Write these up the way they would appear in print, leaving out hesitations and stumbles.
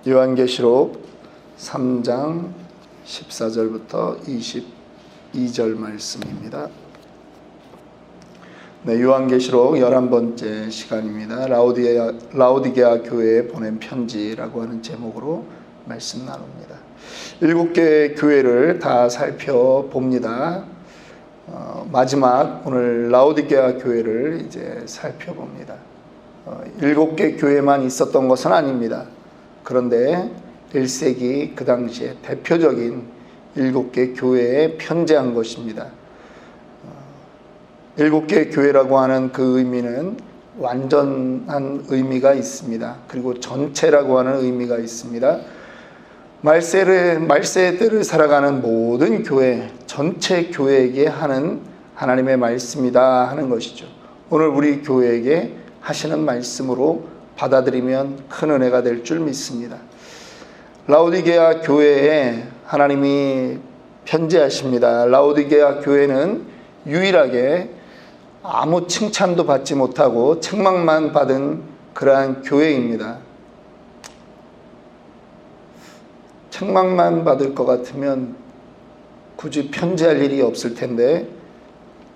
요한계시록 3장 14절부터 22절 말씀입니다. 네, 요한계시록 11번째 시간입니다. 라오디게아 교회에 보낸 편지라고 하는 제목으로 말씀 나눕니다. 7개의 교회를 다 살펴봅니다. 마지막 오늘 라오디게아 교회를 이제 살펴봅니다. 7개 교회만 있었던 것은 아닙니다. 그런데 1세기 그 당시에 대표적인 7개 교회에 편지한 것입니다. 7개 교회라고 하는 그 의미는 완전한 의미가 있습니다. 그리고 전체라고 하는 의미가 있습니다. 말세대를 살아가는 모든 교회, 전체 교회에게 하는 하나님의 말씀이다 하는 것이죠. 오늘 우리 교회에게 하시는 말씀으로 받아들이면 큰 은혜가 될 줄 믿습니다. 라오디게아 교회에 하나님이 편지하십니다. 라오디게아 교회는 유일하게 아무 칭찬도 받지 못하고 책망만 받은 그러한 교회입니다. 책망만 받을 것 같으면 굳이 편지할 일이 없을 텐데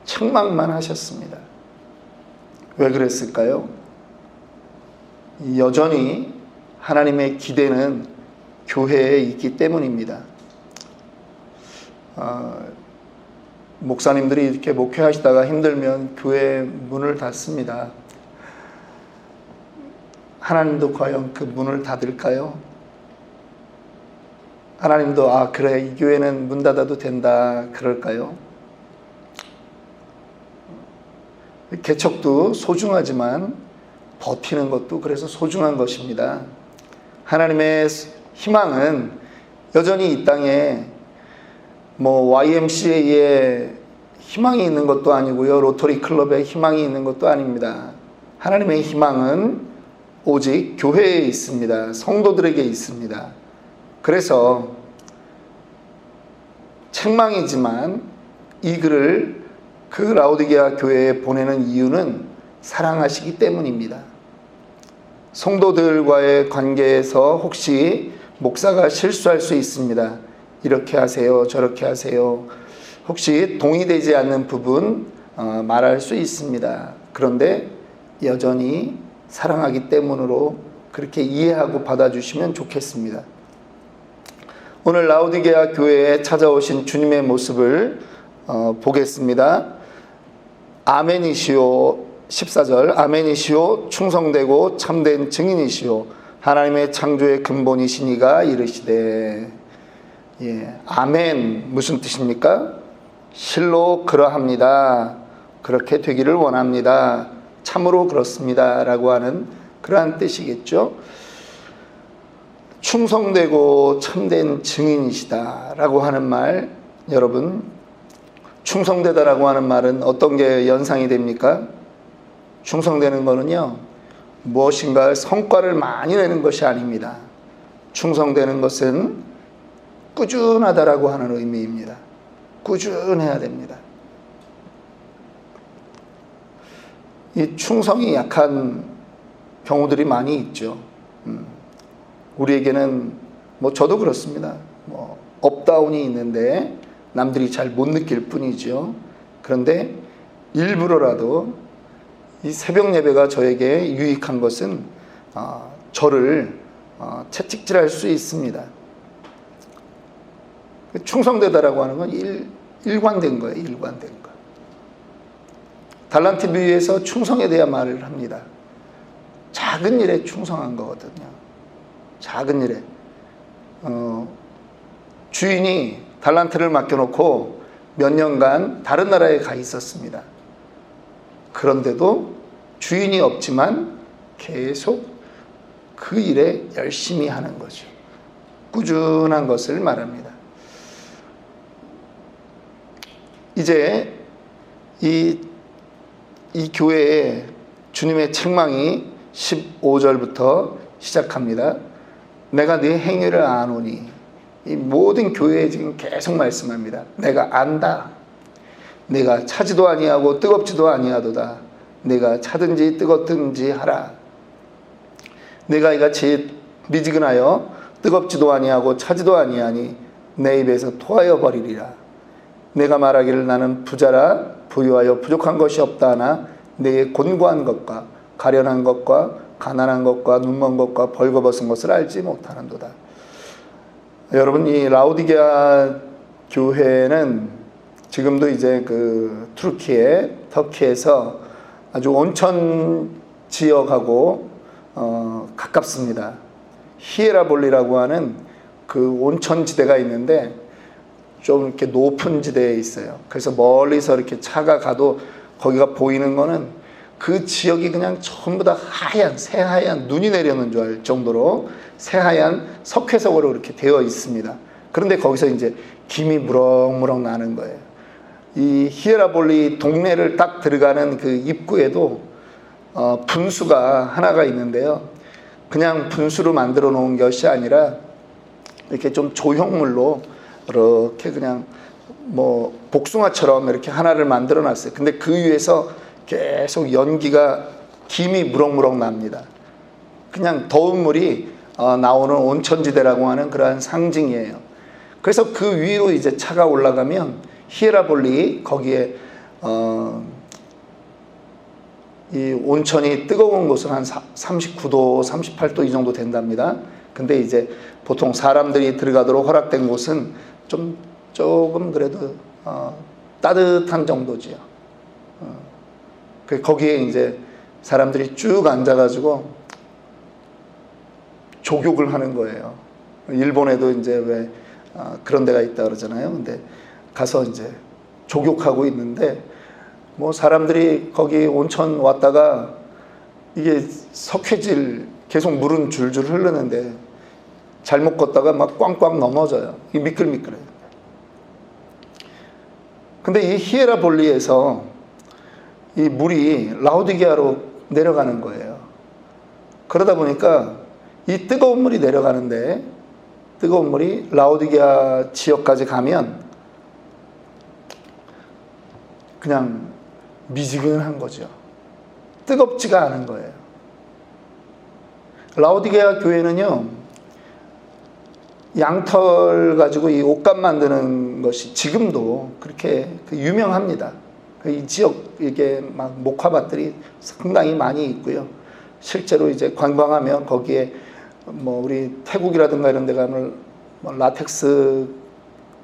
책망만 하셨습니다. 왜 그랬을까요? 여전히 하나님의 기대는 교회에 있기 때문입니다. 목사님들이 이렇게 목회하시다가 힘들면 교회 문을 닫습니다. 하나님도 과연 그 문을 닫을까요? 하나님도 그래, 이 교회는 문 닫아도 된다 그럴까요? 개척도 소중하지만 버티는 것도 그래서 소중한 것입니다. 하나님의 희망은 여전히 이 땅에 YMCA에 희망이 있는 것도 아니고요, 로터리 클럽에 희망이 있는 것도 아닙니다. 하나님의 희망은 오직 교회에 있습니다. 성도들에게 있습니다. 그래서 책망이지만 이 글을 그 라오디게아 교회에 보내는 이유는 사랑하시기 때문입니다. 성도들과의 관계에서 혹시 목사가 실수할 수 있습니다. 이렇게 하세요, 저렇게 하세요. 혹시 동의되지 않는 부분 말할 수 있습니다. 그런데 여전히 사랑하기 때문으로 그렇게 이해하고 받아주시면 좋겠습니다. 오늘 라오디게아 교회에 찾아오신 주님의 모습을 보겠습니다. 아멘이시오, 14절, 아멘이시오, 충성되고 참된 증인이시오, 하나님의 창조의 근본이시니가 이르시되. 아멘, 무슨 뜻입니까? 실로 그러합니다. 그렇게 되기를 원합니다. 참으로 그렇습니다. 라고 하는 그러한 뜻이겠죠. 충성되고 참된 증인이시다 라고 하는 말, 여러분, 충성되다라고 하는 말은 어떤 게 연상이 됩니까? 충성되는 거는요, 무엇인가 성과를 많이 내는 것이 아닙니다. 충성되는 것은 꾸준하다라고 하는 의미입니다. 꾸준해야 됩니다. 이 충성이 약한 경우들이 많이 있죠. 우리에게는 저도 그렇습니다. 업다운이 있는데 남들이 잘 못 느낄 뿐이죠. 그런데 일부러라도 이 새벽 예배가 저에게 유익한 것은 저를 채찍질할 수 있습니다. 충성되다라고 하는 건 일관된 거예요. 일관된 거. 달란트 비유에서 충성에 대한 말을 합니다. 작은 일에 충성한 거거든요. 작은 일에. 주인이 달란트를 맡겨놓고 몇 년간 다른 나라에 가 있었습니다. 그런데도 주인이 없지만 계속 그 일에 열심히 하는 거죠. 꾸준한 것을 말합니다. 이제 이 교회에 주님의 책망이 15절부터 시작합니다. 내가 네 행위를 아노니. 이 모든 교회에 지금 계속 말씀합니다. 내가 안다. 내가 차지도 아니하고 뜨겁지도 아니하도다. 내가 차든지 뜨겁든지 하라. 내가 이같이 미지근하여 뜨겁지도 아니하고 차지도 아니하니 내 입에서 토하여 버리리라. 내가 말하기를 나는 부자라 부유하여 부족한 것이 없다 하나 내게 곤고한 것과 가련한 것과 가난한 것과 눈먼 것과 벌거벗은 것을 알지 못하는도다. 여러분, 이 라오디게아 교회는 지금도 이제 그 터키에서 아주 온천 지역하고 가깝습니다. 히에라볼리라고 하는 그 온천 지대가 있는데 좀 이렇게 높은 지대에 있어요. 그래서 멀리서 이렇게 차가 가도 거기가 보이는 거는 그 지역이 그냥 전부 다 새하얀 눈이 내려오는 줄 알 정도로 새하얀 석회석으로 이렇게 되어 있습니다. 그런데 거기서 이제 김이 무럭무럭 나는 거예요. 이 히에라볼리 동네를 딱 들어가는 그 입구에도 분수가 하나가 있는데요. 그냥 분수로 만들어 놓은 것이 아니라 이렇게 좀 조형물로 이렇게 그냥 뭐 복숭아처럼 이렇게 하나를 만들어 놨어요. 근데 그 위에서 계속 연기가 김이 무럭무럭 납니다. 그냥 더운 물이 나오는 온천지대라고 하는 그러한 상징이에요. 그래서 그 위로 이제 차가 올라가면 히에라볼리 거기에 이 온천이 뜨거운 곳은 한 39도, 38도 이 정도 된답니다. 근데 이제 보통 사람들이 들어가도록 허락된 곳은 조금 그래도 따뜻한 정도지요. 거기에 이제 사람들이 쭉 앉아가지고 조욕을 하는 거예요. 일본에도 이제 왜 그런 데가 있다 그러잖아요. 근데 가서 이제 조욕하고 있는데 뭐 사람들이 거기 온천 왔다가 이게 석회질 계속 물은 줄줄 흐르는데 잘못 걷다가 막 꽝꽝 넘어져요. 이 미끌미끌해요. 근데 이 히에라볼리에서 이 물이 라오디게아로 내려가는 거예요. 그러다 보니까 이 뜨거운 물이 내려가는데 뜨거운 물이 라오디게아 지역까지 가면 그냥 미지근한 거죠. 뜨겁지가 않은 거예요. 라오디게아 교회는요, 양털 가지고 이 옷감 만드는 것이 지금도 그렇게 유명합니다. 이 지역 이게 막 목화밭들이 상당히 많이 있고요. 실제로 이제 관광하면 거기에 뭐 우리 태국이라든가 이런 데 가면 뭐 라텍스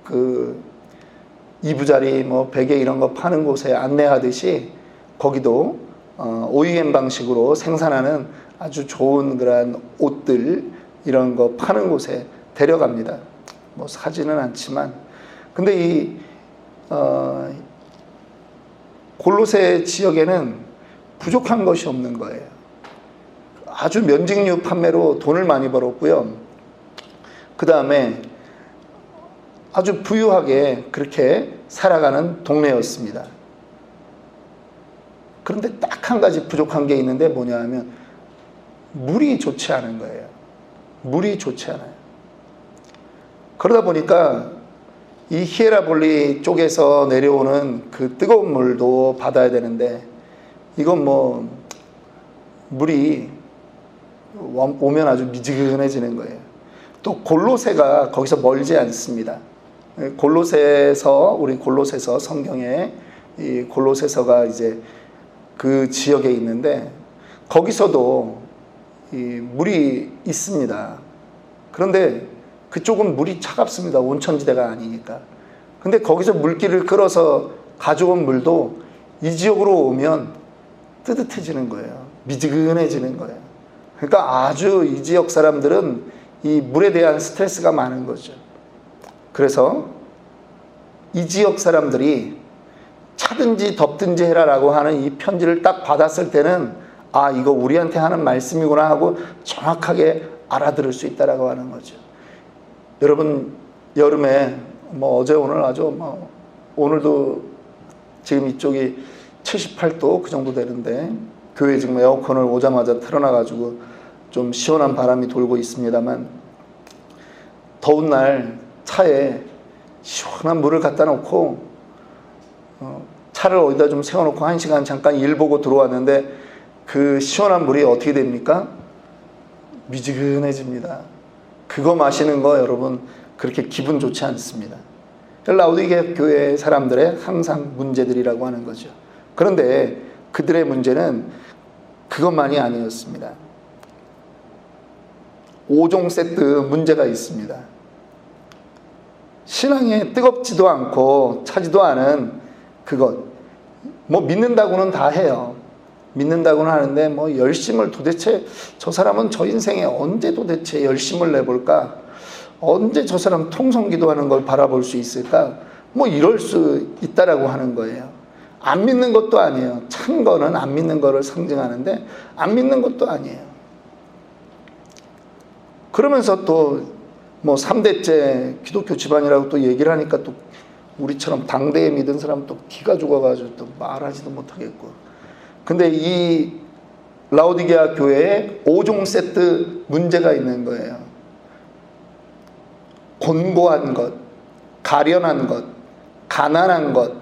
그 이부자리 뭐 베개 이런 거 파는 곳에 안내하듯이 거기도 OEM 방식으로 생산하는 아주 좋은 그런 옷들 이런 거 파는 곳에 데려갑니다. 뭐 사지는 않지만 근데 이 골로새 지역에는 부족한 것이 없는 거예요. 아주 면직류 판매로 돈을 많이 벌었고요. 그 다음에 아주 부유하게 그렇게 살아가는 동네였습니다. 그런데 딱 한 가지 부족한 게 있는데 뭐냐 하면 물이 좋지 않은 거예요. 물이 좋지 않아요. 그러다 보니까 이 히에라볼리 쪽에서 내려오는 그 뜨거운 물도 받아야 되는데 이건 뭐 물이 오면 아주 미지근해지는 거예요. 또 골로새가 거기서 멀지 않습니다. 우리 골로새서 성경에 이 골로새서가 이제 그 지역에 있는데 거기서도 이 물이 있습니다. 그런데 그쪽은 물이 차갑습니다. 온천지대가 아니니까. 근데 거기서 물길을 끌어서 가져온 물도 이 지역으로 오면 뜨뜻해지는 거예요. 미지근해지는 거예요. 그러니까 아주 이 지역 사람들은 이 물에 대한 스트레스가 많은 거죠. 그래서 이 지역 사람들이 차든지 덥든지 해라라고 하는 이 편지를 딱 받았을 때는 아, 이거 우리한테 하는 말씀이구나 하고 정확하게 알아들을 수 있다라고 하는 거죠. 여러분, 여름에 뭐 어제 오늘 아주 뭐 오늘도 지금 이쪽이 78도 그 정도 되는데 교회 지금 에어컨을 오자마자 틀어놔가지고 좀 시원한 바람이 돌고 있습니다만 더운 날 차에 시원한 물을 갖다 놓고 차를 어디다 좀 세워놓고 1시간 잠깐 일 보고 들어왔는데 그 시원한 물이 어떻게 됩니까? 미지근해집니다. 그거 마시는 거 여러분 그렇게 기분 좋지 않습니다. 라오디게아 교회 사람들의 항상 문제들이라고 하는 거죠. 그런데 그들의 문제는 그것만이 아니었습니다. 5종 세트 문제가 있습니다. 신앙에 뜨겁지도 않고 차지도 않은 그것, 뭐 믿는다고는 다 해요. 믿는다고는 하는데 뭐 열심을 도대체 저 사람은 저 인생에 언제 도대체 열심을 내볼까? 언제 저 사람 통성기도하는 걸 바라볼 수 있을까? 뭐 이럴 수 있다라고 하는 거예요. 안 믿는 것도 아니에요. 찬 거는 안 믿는 거를 상징하는데 안 믿는 것도 아니에요. 그러면서 또 뭐 3대째 기독교 집안이라고 또 얘기를 하니까 또 우리처럼 당대에 믿은 사람 또 기가 죽어가지고 또 말하지도 못하겠고. 근데 이 라오디게아 교회에 5종 세트 문제가 있는 거예요. 곤고한 것, 가련한 것, 가난한 것,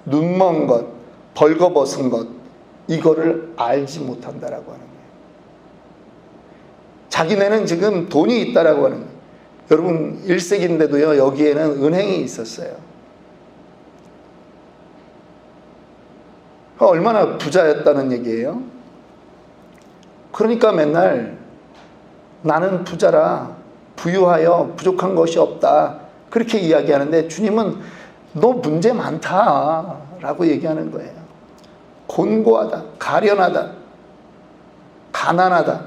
눈먼 것, 벌거벗은 것, 이거를 알지 못한다라고 하는 거예요. 자기네는 지금 돈이 있다라고 하는 거예요. 여러분 1세기인데도요 여기에는 은행이 있었어요. 얼마나 부자였다는 얘기예요. 그러니까 맨날 나는 부자라 부유하여 부족한 것이 없다 그렇게 이야기하는데 주님은 너 문제 많다 라고 얘기하는 거예요. 곤고하다, 가련하다, 가난하다,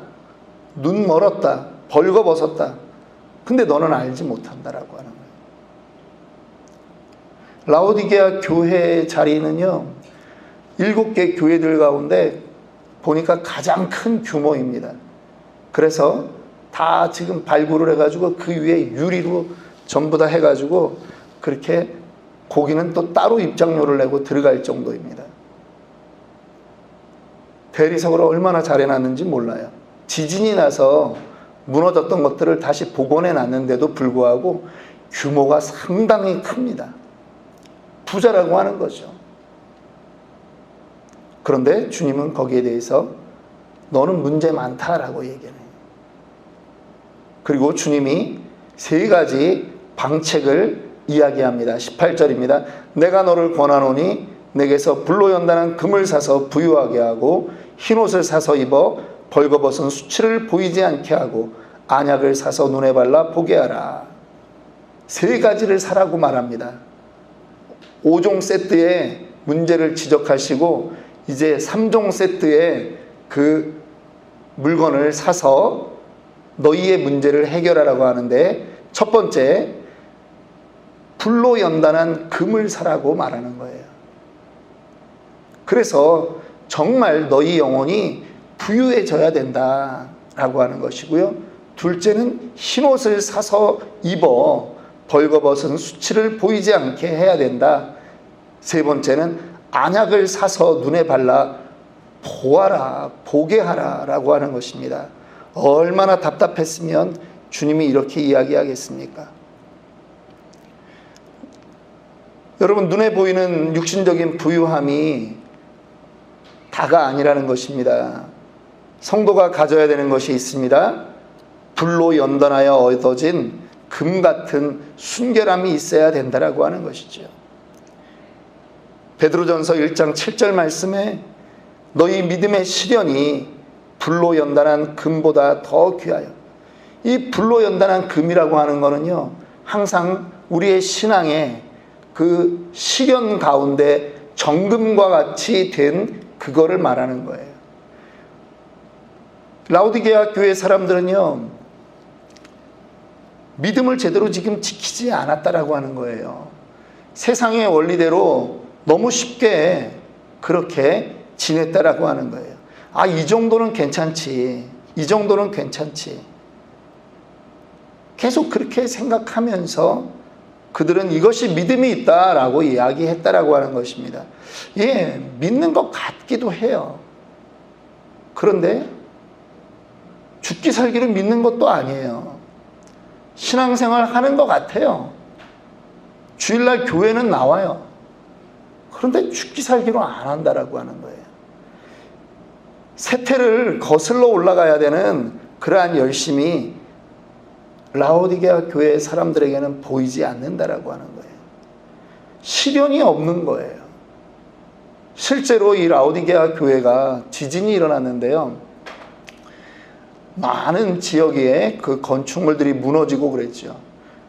눈 멀었다, 벌거벗었다. 근데 너는 알지 못한다라고 하는 거예요. 라오디게아 교회의 자리는요 7개 교회들 가운데 보니까 가장 큰 규모입니다. 그래서 다 지금 발굴을 해가지고 그 위에 유리로 전부 다 해가지고 그렇게 거기는 또 따로 입장료를 내고 들어갈 정도입니다. 대리석을 얼마나 잘 해놨는지 몰라요. 지진이 나서 무너졌던 것들을 다시 복원해 놨는데도 불구하고 규모가 상당히 큽니다. 부자라고 하는 거죠. 그런데 주님은 거기에 대해서 너는 문제 많다라고 얘기해요. 그리고 주님이 3가지 방책을 이야기합니다. 18절입니다. 내가 너를 권하노니 내게서 불로 연단한 금을 사서 부유하게 하고 흰옷을 사서 입어 벌거벗은 수치를 보이지 않게 하고 안약을 사서 눈에 발라 보게 하라. 3가지를 사라고 말합니다. 5종 세트의 문제를 지적하시고 이제 3종 세트의 그 물건을 사서 너희의 문제를 해결하라고 하는데 첫 번째 불로 연단한 금을 사라고 말하는 거예요. 그래서 정말 너희 영혼이 부유해져야 된다라고 하는 것이고요. 둘째는 흰옷을 사서 입어 벌거벗은 수치를 보이지 않게 해야 된다. 3번째는 안약을 사서 눈에 발라 보아라, 보게 하라 라고 하는 것입니다. 얼마나 답답했으면 주님이 이렇게 이야기하겠습니까? 여러분 눈에 보이는 육신적인 부유함이 다가 아니라는 것입니다. 성도가 가져야 되는 것이 있습니다. 불로 연단하여 얻어진 금 같은 순결함이 있어야 된다라고 하는 것이죠. 베드로전서 1장 7절 말씀에 너희 믿음의 시련이 불로 연단한 금보다 더 귀하여. 이 불로 연단한 금이라고 하는 것은요 항상 우리의 신앙의 그 시련 가운데 정금과 같이 된 그거를 말하는 거예요. 라오디게아 교회 사람들은요 믿음을 제대로 지금 지키지 않았다라고 하는 거예요. 세상의 원리대로 너무 쉽게 그렇게 지냈다라고 하는 거예요. 아, 이 정도는 괜찮지, 이 정도는 괜찮지, 계속 그렇게 생각하면서 그들은 이것이 믿음이 있다라고 이야기했다라고 하는 것입니다. 예, 믿는 것 같기도 해요. 그런데 죽기 살기를 믿는 것도 아니에요. 신앙생활 하는 것 같아요. 주일날 교회는 나와요. 그런데 죽기 살기로 안 한다라고 하는 거예요. 세태를 거슬러 올라가야 되는 그러한 열심이 라오디게아 교회 사람들에게는 보이지 않는다라고 하는 거예요. 실현이 없는 거예요. 실제로 이 라오디게아 교회가 지진이 일어났는데요. 많은 지역에 그 건축물들이 무너지고 그랬죠.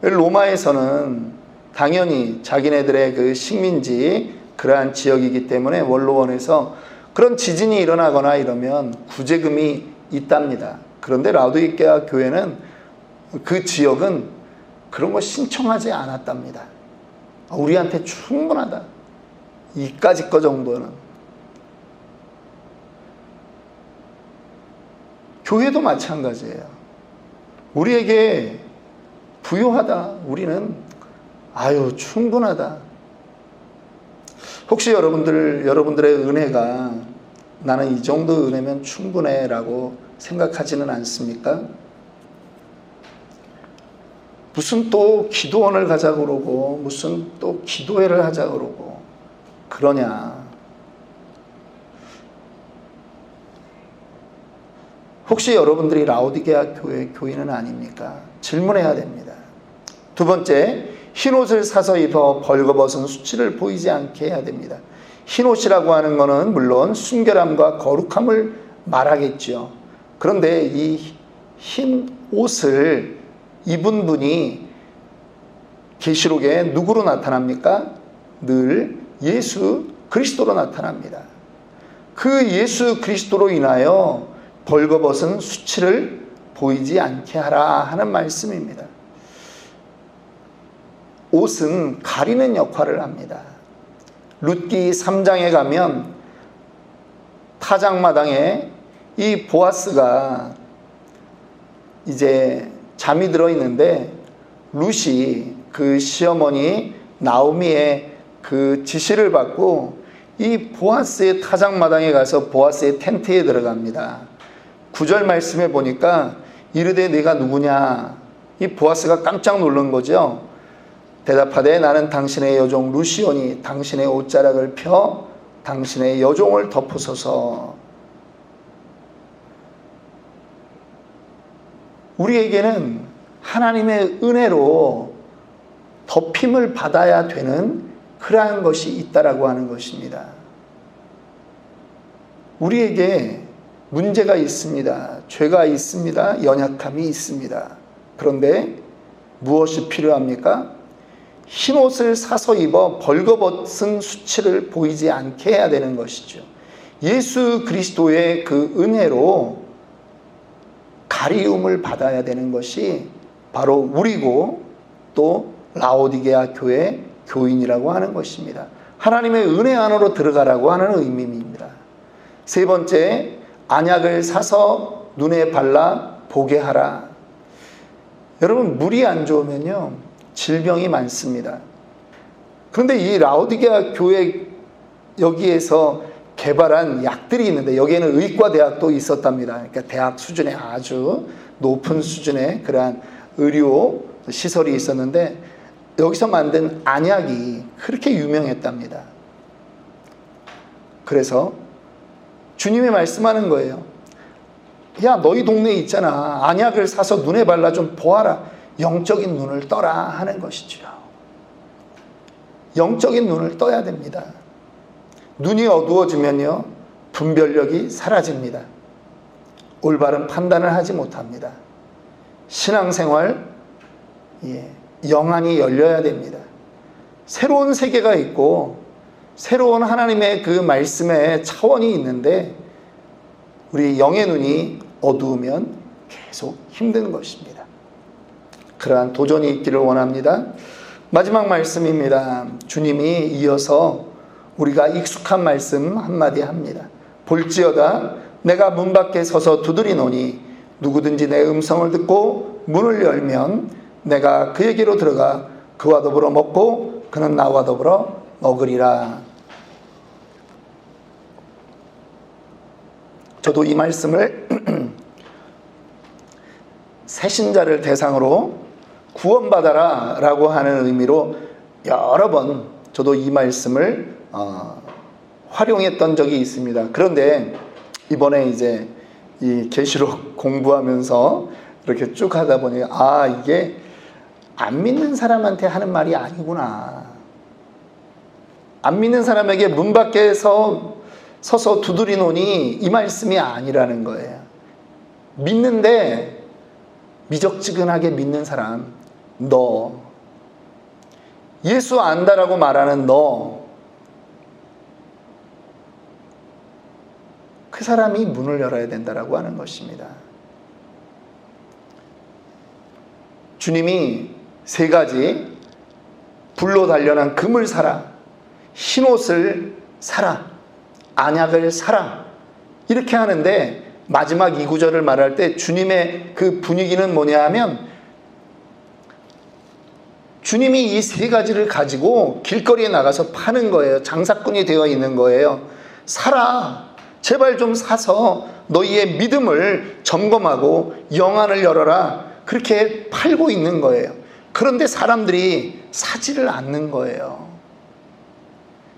로마에서는 당연히 자기네들의 그 식민지 그러한 지역이기 때문에 원로원에서 그런 지진이 일어나거나 이러면 구제금이 있답니다. 그런데 라오디게아 교회는 그 지역은 그런 거 신청하지 않았답니다. 우리한테 충분하다. 이까짓 거 정도는. 교회도 마찬가지예요. 우리에게 부유하다. 우리는 충분하다. 혹시 여러분들의 은혜가 나는 이 정도 은혜면 충분해 라고 생각하지는 않습니까? 무슨 또 기도원을 가자고 그러고 무슨 또 기도회를 하자고 그러고 그러냐. 혹시 여러분들이 라오디게아 교회 교인은 아닙니까? 질문해야 됩니다. 두 번째, 흰옷을 사서 입어 벌거벗은 수치를 보이지 않게 해야 됩니다. 흰옷이라고 하는 것은 물론 순결함과 거룩함을 말하겠죠. 그런데 이 흰 옷을 입은 분이 계시록에 누구로 나타납니까? 늘 예수 그리스도로 나타납니다. 그 예수 그리스도로 인하여 벌거벗은 수치를 보이지 않게 하라 하는 말씀입니다. 옷은 가리는 역할을 합니다. 룻기 3장에 가면 타작마당에 이 보아스가 이제 잠이 들어 있는데 룻이 그 시어머니 나오미의 그 지시를 받고 이 보아스의 타작마당에 가서 보아스의 텐트에 들어갑니다. 9절 말씀에 보니까 이르되 네가 누구냐? 이 보아스가 깜짝 놀란 거죠. 대답하되 나는 당신의 여종 루시오니 당신의 옷자락을 펴 당신의 여종을 덮으소서. 우리에게는 하나님의 은혜로 덮임을 받아야 되는 그러한 것이 있다라고 하는 것입니다. 우리에게 문제가 있습니다. 죄가 있습니다. 연약함이 있습니다. 그런데 무엇이 필요합니까? 흰옷을 사서 입어 벌거벗은 수치를 보이지 않게 해야 되는 것이죠. 예수 그리스도의 그 은혜로 가리움을 받아야 되는 것이 바로 우리고 또 라오디게아 교회 교인이라고 하는 것입니다. 하나님의 은혜 안으로 들어가라고 하는 의미입니다. 세 번째, 안약을 사서 눈에 발라 보게 하라. 여러분, 물이 안 좋으면요 질병이 많습니다. 그런데 이 라오디게아 교회 여기에서 개발한 약들이 있는데 여기에는 의과대학도 있었답니다. 그러니까 대학 수준의 아주 높은 수준의 그러한 의료 시설이 있었는데 여기서 만든 안약이 그렇게 유명했답니다. 그래서 주님이 말씀하는 거예요. 야, 너희 동네에 있잖아. 안약을 사서 눈에 발라 좀 보아라. 영적인 눈을 떠라 하는 것이죠. 영적인 눈을 떠야 됩니다. 눈이 어두워지면요 분별력이 사라집니다. 올바른 판단을 하지 못합니다. 신앙생활 영안이 열려야 됩니다. 새로운 세계가 있고 새로운 하나님의 그 말씀의 차원이 있는데 우리 영의 눈이 어두우면 계속 힘든 것입니다. 그러한 도전이 있기를 원합니다. 마지막 말씀입니다. 주님이 이어서 우리가 익숙한 말씀 한마디 합니다. 볼지어다 내가 문 밖에 서서 두드리노니 누구든지 내 음성을 듣고 문을 열면 내가 그에게로 들어가 그와 더불어 먹고 그는 나와 더불어 먹으리라. 저도 이 말씀을 새신자를 대상으로 구원받아라 라고 하는 의미로 여러 번 저도 이 말씀을 활용했던 적이 있습니다. 그런데 이번에 이제 이 계시록 공부하면서 이렇게 쭉 하다 보니 이게 안 믿는 사람한테 하는 말이 아니구나. 안 믿는 사람에게 문 밖에 서서 두드리노니 이 말씀이 아니라는 거예요. 믿는데 미적지근하게 믿는 사람, 너, 예수 안다라고 말하는 너, 그 사람이 문을 열어야 된다라고 하는 것입니다. 주님이 세 가지, 불로 단련한 금을 사라, 흰옷을 사라, 안약을 사라, 이렇게 하는데 마지막 이 구절을 말할 때 주님의 그 분위기는 뭐냐 하면, 주님이 이 세 가지를 가지고 길거리에 나가서 파는 거예요. 장사꾼이 되어 있는 거예요. 사라, 제발 좀 사서 너희의 믿음을 점검하고 영안을 열어라, 그렇게 팔고 있는 거예요. 그런데 사람들이 사지를 않는 거예요.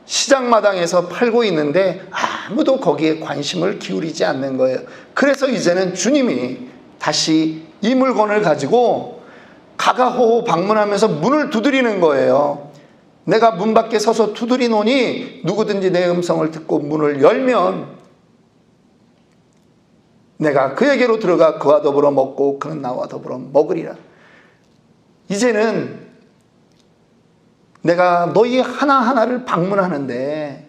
시장마당에서 팔고 있는데 아무도 거기에 관심을 기울이지 않는 거예요. 그래서 이제는 주님이 다시 이 물건을 가지고 가가호호 방문하면서 문을 두드리는 거예요. 내가 문 밖에 서서 두드리노니 누구든지 내 음성을 듣고 문을 열면 내가 그에게로 들어가 그와 더불어 먹고 그는 나와 더불어 먹으리라. 이제는 내가 너희 하나하나를 방문하는데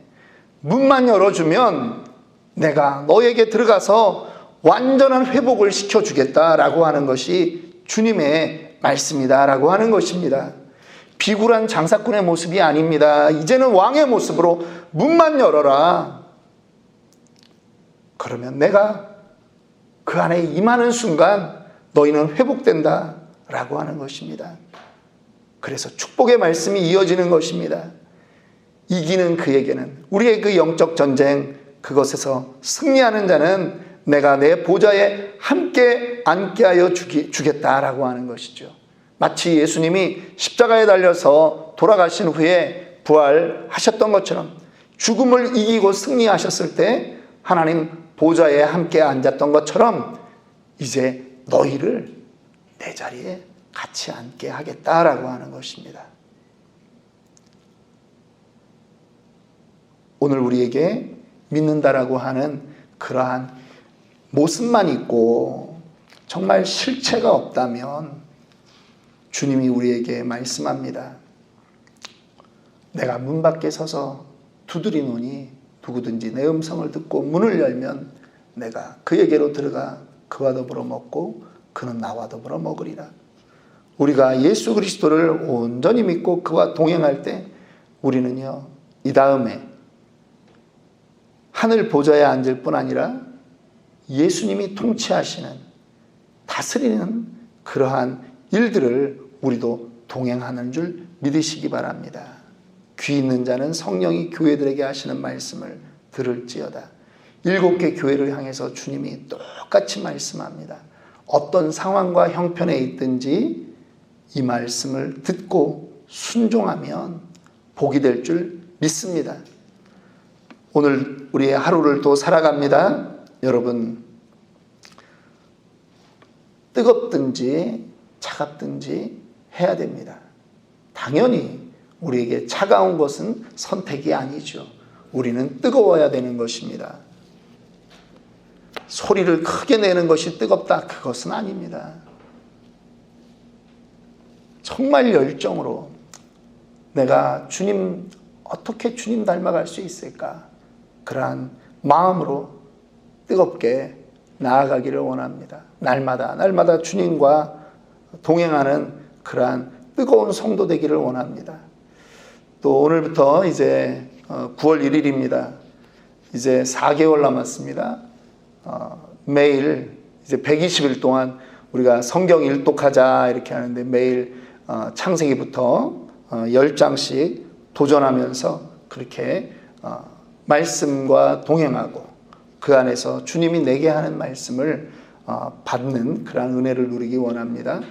문만 열어주면 내가 너에게 들어가서 완전한 회복을 시켜주겠다라고 하는 것이 주님의 말씀이다라고 하는 것입니다. 비굴한 장사꾼의 모습이 아닙니다. 이제는 왕의 모습으로 문만 열어라. 그러면 내가 그 안에 임하는 순간 너희는 회복된다 라고 하는 것입니다. 그래서 축복의 말씀이 이어지는 것입니다. 이기는 그에게는, 우리의 그 영적 전쟁, 그것에서 승리하는 자는 내가 내 보좌에 함께 앉게 하여 주겠다라고 하는 것이죠. 마치 예수님이 십자가에 달려서 돌아가신 후에 부활하셨던 것처럼 죽음을 이기고 승리하셨을 때 하나님 보좌에 함께 앉았던 것처럼 이제 너희를 내 자리에 같이 앉게 하겠다라고 하는 것입니다. 오늘 우리에게 믿는다라고 하는 그러한 모습만 있고 정말 실체가 없다면 주님이 우리에게 말씀합니다. 내가 문 밖에 서서 두드리노니 누구든지 내 음성을 듣고 문을 열면 내가 그에게로 들어가 그와 더불어 먹고 그는 나와 더불어 먹으리라. 우리가 예수 그리스도를 온전히 믿고 그와 동행할 때 우리는요, 이 다음에 하늘 보좌에 앉을 뿐 아니라 예수님이 통치하시는, 다스리는 그러한 일들을 우리도 동행하는 줄 믿으시기 바랍니다. 귀 있는 자는 성령이 교회들에게 하시는 말씀을 들을지어다. 7개 교회를 향해서 주님이 똑같이 말씀합니다. 어떤 상황과 형편에 있든지 이 말씀을 듣고 순종하면 복이 될 줄 믿습니다. 오늘 우리의 하루를 또 살아갑니다. 여러분, 뜨겁든지 차갑든지 해야 됩니다. 당연히 우리에게 차가운 것은 선택이 아니죠. 우리는 뜨거워야 되는 것입니다. 소리를 크게 내는 것이 뜨겁다, 그것은 아닙니다. 정말 열정으로 내가 주님, 어떻게 주님 닮아갈 수 있을까? 그러한 마음으로 뜨겁게 나아가기를 원합니다. 날마다 주님과 동행하는 그러한 뜨거운 성도 되기를 원합니다. 또 오늘부터 이제 9월 1일입니다. 이제 4개월 남았습니다. 매일 이제 120일 동안 우리가 성경 일독하자 이렇게 하는데 매일 창세기부터 10장씩 도전하면서 그렇게 말씀과 동행하고 그 안에서 주님이 내게 하는 말씀을 받는 그런 은혜를 누리기 원합니다.